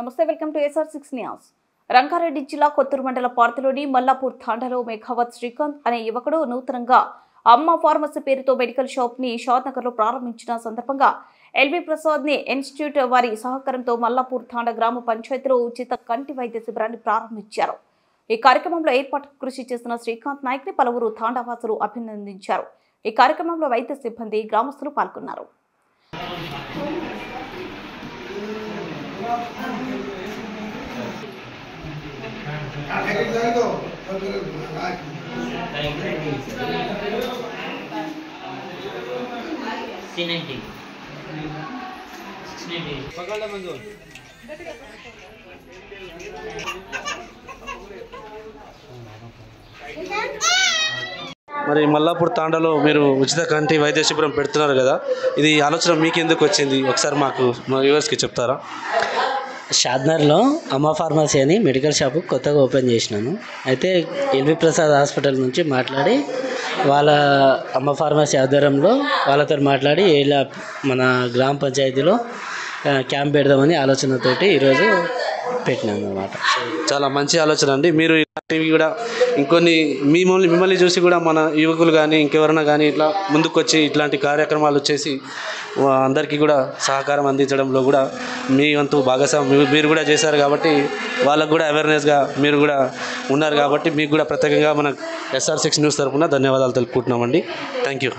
నమస్తే, welcome to SR6 news. Rangareddy జిల్లా కొత్తూరు మండల పార్తలోని మల్లాపూర్ తాండాలో మేఘావత్ శ్రీకాంత్ అనే యువకుడు నూతనంగా అమ్మ ఫార్మసీ పేరుతో మెడికల్ షాప్ ని షాద్నగర్ లో ప్రారంభించిన సందర్భంగా ఎల్వి ప్రసాద్ ని ఇన్స్టిట్యూట్ వారి సహకారంతో మల్లాపూర్ తాండా గ్రామ పంచాయతీలో ఉచిత కంటి వైద్య శిబిరాన్ని ప్రారంభించారు. ఈ కార్యక్రమంలో ఏర్పాటుకు కృషి చేసిన శ్రీకాంత్ నాయక్ ని పలువురు తాండావాసులు అభినందించారు. ఈ కార్యక్రమంలో వైద్య సిబ్బంది, గ్రామస్తులు పాల్గొన్నారు. మరి మల్లాపూర్ తాండాలో మీరు ఉచిత కంటి వైద్య శిబిరం పెడుతున్నారు కదా, ఇది ఆలోచన మీకు ఎందుకు వచ్చింది? ఒకసారి మాకు మా వ్యూవర్స్కి చెప్తారా? షాద్నగర్లో అమ్మ ఫార్మసీ అని మెడికల్ షాపు కొత్తగా ఓపెన్ చేసినాను. అయితే ఎల్వి ప్రసాద్ హాస్పిటల్ నుంచి మాట్లాడి వాళ్ళ అమ్మ ఫార్మసీ ఆధ్వర్యంలో వాళ్ళతో మాట్లాడి ఇలా మన గ్రామ పంచాయతీలో క్యాంప్ పెడదామని ఆలోచనతోటి ఈరోజు పెట్టినాను అన్నమాట. చాలా మంచి ఆలోచన అండి. మీరు ఇలాంటివి కూడా ఇంకొన్ని మిమ్మల్ని చూసి కూడా మన యువకులు కానీ ఇంకెవరైనా కానీ ఇట్లా ముందుకొచ్చి ఇట్లాంటి కార్యక్రమాలు చేసి అందరికీ కూడా సహకారం అందించడంలో కూడా మీ వంతు భాగస్వామ్యం మీరు కూడా చేశారు కాబట్టి వాళ్ళకు కూడా అవేర్నెస్గా మీరు కూడా ఉన్నారు కాబట్టి మీకు కూడా ప్రత్యేకంగా మన SR6 న్యూస్ తరఫున ధన్యవాదాలు తెలుపుకుంటున్నామండి. Thank you.